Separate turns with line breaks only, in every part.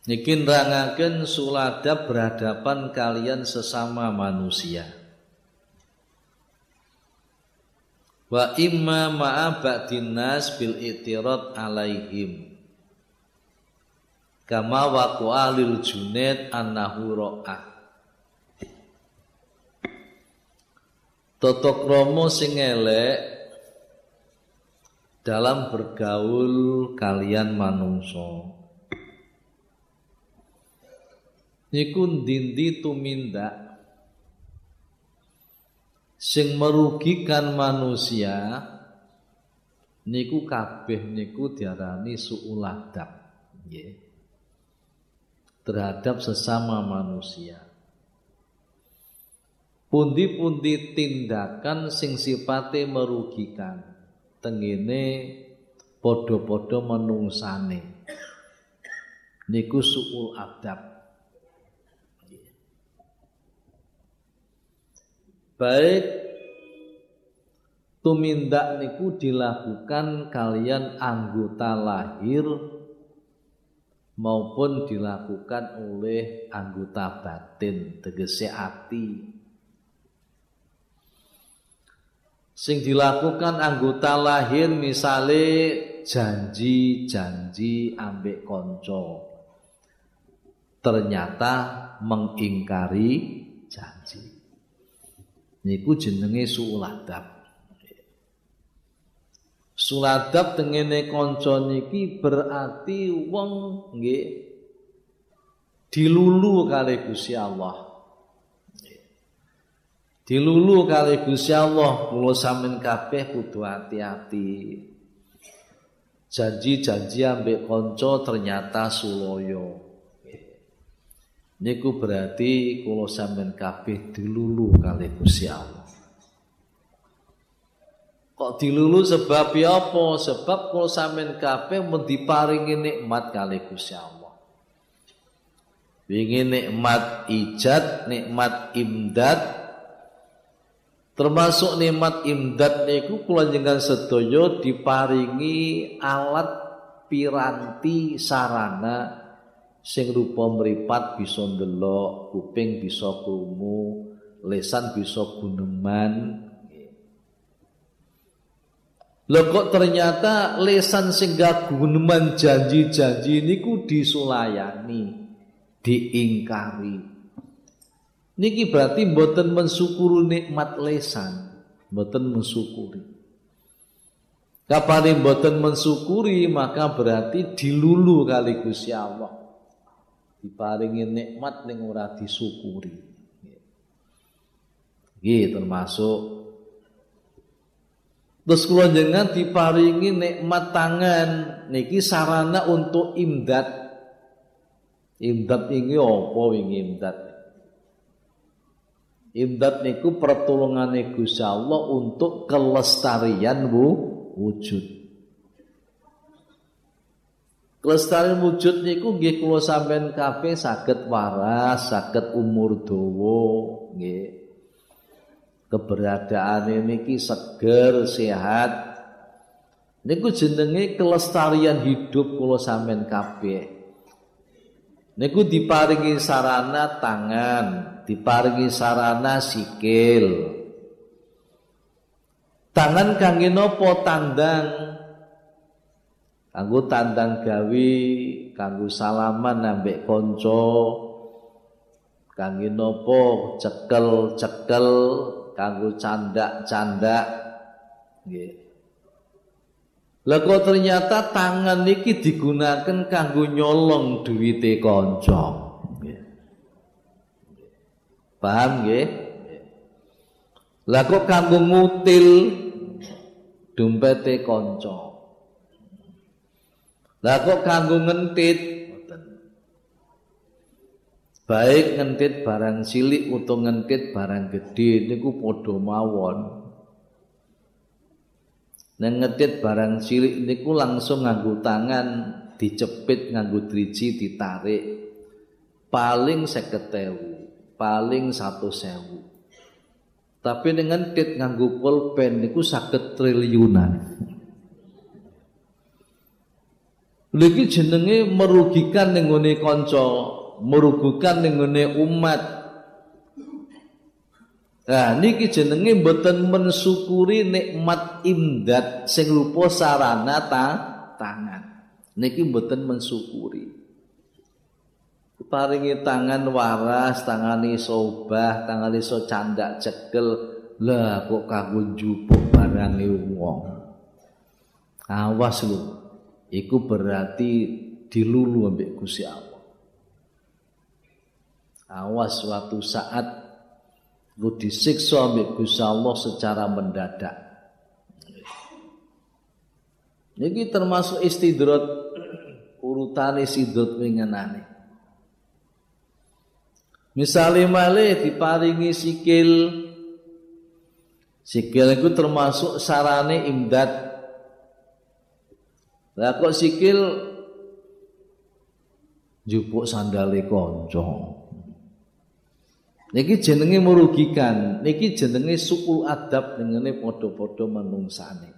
Niki nerangaken suladab berhadapan kalian sesama manusia. Wa imma ma'a ba'din nas bil i'tirad alaihim. Kama waqa'a lil Junaid annahu ra'ah. Tata krama sing elek dalam bergaul kalian manungsa. Niku ndindi tumindak sing merugikan manusia niku kabeh niku diarani su'ul adab nggih terhadap sesama manusia. Pundi-pundi tindakan sing sifate merugikan tengene padha-padha menungsane niku su'ul adab. Baik tumindak niku dilakukan kalian anggota lahir maupun dilakukan oleh anggota batin tegese ati. Sing dilakukan anggota lahir misale janji ambek konco ternyata mengingkari janji. Niku jenenge su'ul adab. Su'ul adab tengene kanca niki berarti wong nggih dilulu kali Gusti Allah. Dilulu kali Gusti Allah, kula sampeyan kabeh kudu hati-hati. Janji ambek kanca ternyata sulaya. Niku berarti kula sampeyan kabeh dilulu kali Gusti Allah. Kok dilulu sebab apa? Sebab kula sampeyan kabeh mun diparingi nikmat kali Gusti Allah. Wingi nikmat ijad, nikmat imdad. Termasuk nikmat imdad niku kula njenengan sedaya diparingi alat piranti sarana sing rupa mripat bisa ndelok, kuping bisa krungu, lesan bisa guneman. Lha kok ternyata lesan sing guneman janji-janji niku disulayani, diingkari. Niki berarti mboten mensyukuri nikmat lesan, mboten mensyukuri. Kapane mboten mensyukuri maka berarti dilulu kali Gusti Allah. Diparingi nikmat ning ora disyukuri. Nggih termasuk terus kula njenengan diparingi nikmat tangan niki sarana untuk imdad. Imdad iki apa wingi imdad? Imdad niku pertolongane Gusti Allah untuk kelestarian wujud. Kelestarian wujud niku nggih kula sampeyan kabeh saged waras, saged umur dawa, nggih. Keberadaane niki seger, sehat. Niku jenenge kelestarian hidup kula sampeyan kabeh. Niku diparingi sarana tangan, diparingi sarana sikil. Tangan kangge napa tandang? Kanggo tandang gawe, kanggo salaman ambek kanca, kangge napa cekel-cekel, kanggo candak-candak. Nggih. Lah kok ternyata tangan niki digunakan kanggo nyolong duwite kanca. Nggih. Paham nggih? Lah kok kanggo ngutil dompete kanca. Lah kok kanggo ngentit? Baik ngentit barang cilik utawa ngentit barang gedhe niku padha mawon. Nek ngentit barang cilik niku langsung nganggo tangan dicepit nganggo driji ditarik. Paling 50.000, paling 100.000. Tapi nek ngentit nganggo pulpen niku 1 triliunan. Lagi jenenge merugikan ning ngone kanca, merugikan ning ngone umat. Nah, niki jenenge mboten mensyukuri nikmat imdad sing rupa sarana tangan. Niki mboten mensyukuri. Paringi tangan waras, tangan iso obah, tangan iso candak cekel, lah kok kanggo njupuk barange wong. Awas lho. Iku berarti dilulu ambek Gusti Allah. Awas suatu saat lu disiksa ambek Gusti Allah secara mendadak. Iki termasuk istidrat urutane sidrat wingenane. Misale malih diparingi sikil. Sikil itu termasuk sarane imdad. Lah kok sikil njupuk sandale kanca. Niki jenenge merugikan, niki jenenge suku adab dengene padha-padha manungsane.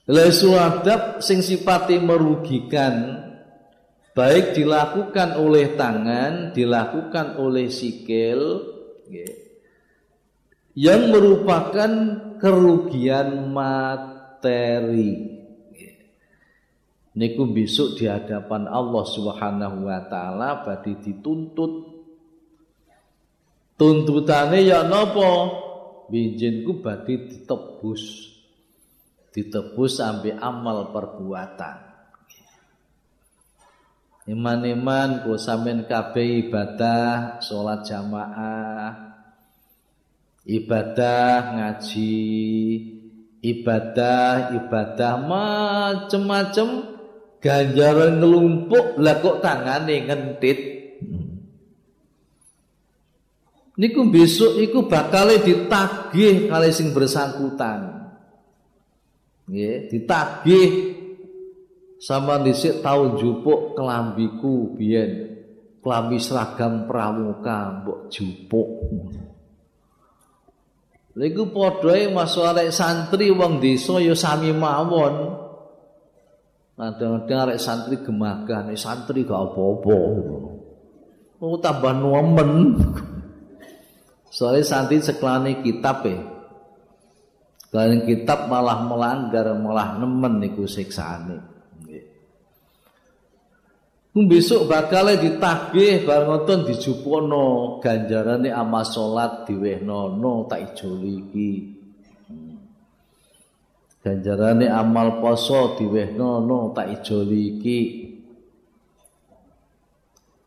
Lha suku adab sing sifate merugikan baik dilakukan oleh tangan, dilakukan oleh sikil, yang merupakan kerugian materi. Niku besok di hadapan Allah Subhanahu wa taala badhe dituntut. Tuntutane ya napa? Binjenku badhe ditebus. Ditebus sampai amal perbuatan. Iman-iman ku sampean kabeh ibadah, salat jamaah, ibadah ngaji, ibadah macem-macem. Ganjaran ngelumpuk lah kok tangane ngentit. Niku besok iku bakal ditagih kali sing bersangkutan. Nggih, ditagih sama dhisik tau njupuk kelambiku biyen. Klambi seragam pramuka mbok jupuk. Lha iku padha ae masuk santri wong desa ya sami mawon. Kadang-kadang arek santri gemagah, nek santri gak apa-apa. Oh tambah nemen. Soalnya santri sekelane kitab Kalian kitab malah melanggar, malah nemen niku siksaane. Besok bakal ditagih bareng ngoten dijupono ganjarane amal salat diwehnono tak ijoli iki. Ganjarane amal poso diwehnono tak ijoli iki.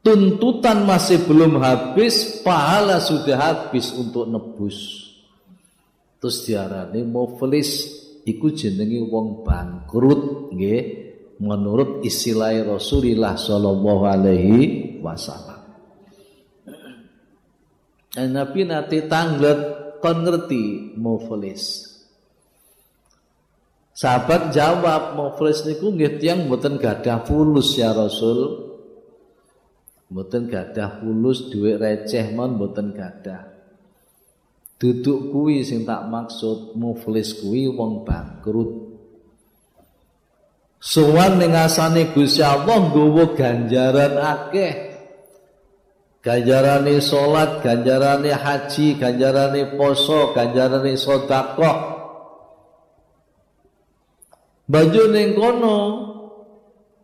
Tuntutan masih belum habis, pahala sudah habis untuk nebus. Terus diarani muflis iku jenenge wong bangkrut nggih menurut istilah Rasulullah sallallahu alaihi wasallam. Nabi nate tanglet kon ngerti muflis. Sahabat jawab, muflis niku nggih tiyang mboten gadah fulus ya Rasul. Mboten gadah fulus, dhuwit receh mon mboten gadah. Duduk kuwi sing tak maksud, muflis kuwi wong bangkrut. Sowan ning ngasane Gusti Allah nggawa ganjaran akeh. Ganjarane salat, ganjarane haji, ganjarane poso, ganjarane sedekah. Baju ning kono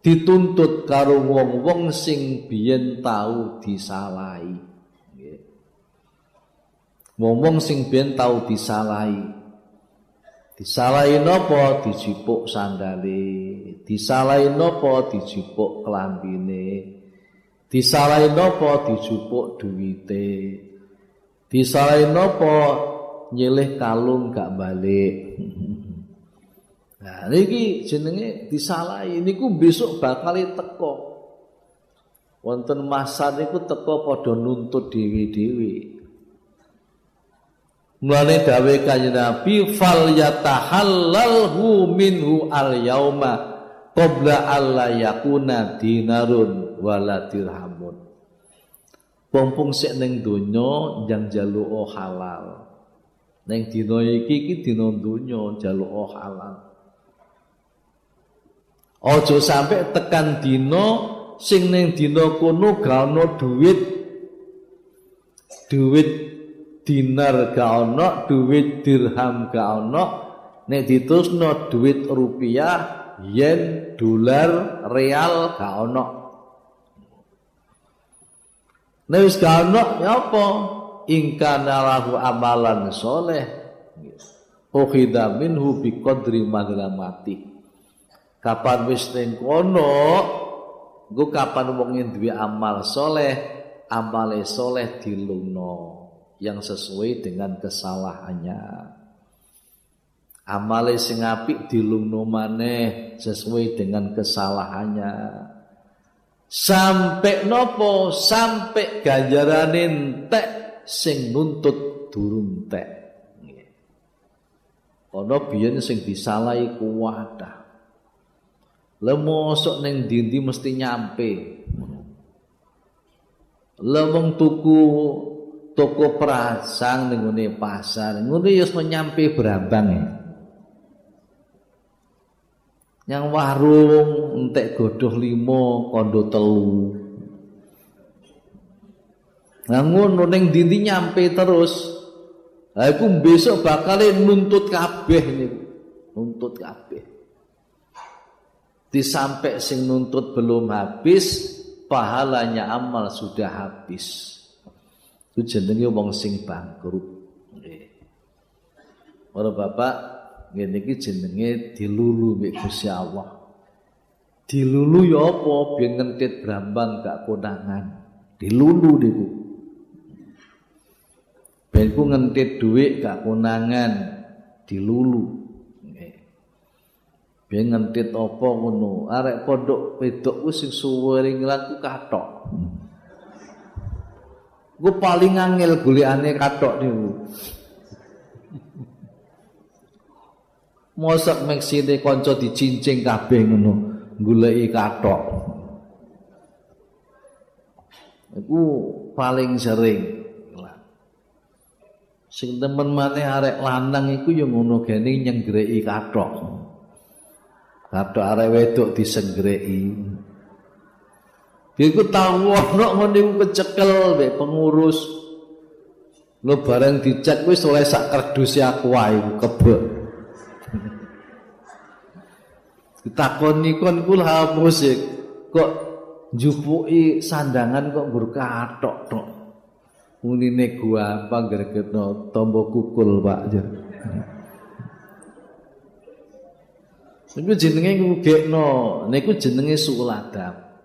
dituntut karo wong-wong sing biyen tau disalahi. Nggih. Wong-wong sing biyen tau disalahi. Disalahi napa? Dijipuk sandale. Disalahi napa? Dijipuk klambine. Disalahi napa? Dijupuk duwite. Disalahi napa? Nyilih kalung gak balik. Nah, niki jenenge disalahi niku besok bakal teko. Wonten masa niku teko padha nuntut dhewe-dhewe. Mulane dawuh Kanjeng Nabi fal yatahallalhu minhu al-yauma qabla alla yakuna dinarun wala dirhamun. Pompong sik ning donya njang njaluk halal. Ning dina iki dina donya njaluk halal. Aja sampai tekan dina sing ning dina kono gak ana duit dinar gak ana, duit dirham gak ana, nek diterusno duit rupiah, yen, dolar, real gak ana. Nek wis gak ana ya apa? In kana lahu amalan soleh ukhidha minhu biqadri madlamati. Kapan wis ning kono, engko kapan wong duwe amal soleh, amale soleh dilungno yang sesuai dengan kesalahannya. Amale sing apik dilungno maneh sesuai dengan kesalahannya. Sampai nopo? Sampai ganjarane entek sing nuntut durung entek. Ana biyen sing disalahi kuwatah. Lah mosok ning ndi-ndi mesti nyampe. Lah wong tuku toko prasang ning ngene pasar, ngono ya wis nyampe brambang ya. Yang warung entek godhoh 5 kondo 3. Nah ngono ning ndi-ndi nyampe terus. Lah iku besok bakal nuntut kabeh niku. Nuntut kabeh. Disampai sing nuntut belum habis, pahalanya amal sudah habis. Itu jenenge wong sing bangkrut. Nggih. Para bapak, ngene iki jenenge dilulu mbek Gusti Allah. Dilulu ya apa? Ben ngentit brambang gak konangan. Dilulu niku. Ben ku ngentit dhuwit gak konangan, dilulu. Ben ngentit apa ngono, arek pondok wedok ku sing suwering laku kathok. Ku paling angel golekane kathok niku. Mosok meksine kanca dicincing kabeh ngono, goleki kathok. Iku paling sering. Sing temen maneh arek lanang iku ya ngono gene nyenggreki kathok. Kathok arek wedok disenggreki. Iku tawono ngene iku kecekel mbek pengurus. Lho bareng dicek wis oleh sak kerdus aku wae kebek. Ditakoni kon ku lha musik kok njupuki sandangan kok mbur kathok tok. Unine gua apa gregetno tombo kukul Pak jar. Niku jenenge ngugekno, niku jenenge suladap.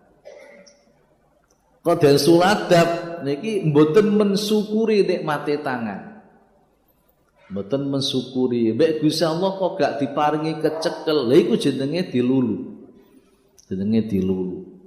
Kok den suladap niki mboten mensyukuri nikmate tangan. Mboten mensyukuri, mbek Gusti Allah kok gak diparingi kecekel. Lha iku jenenge dilulu. Jenenge dilulu.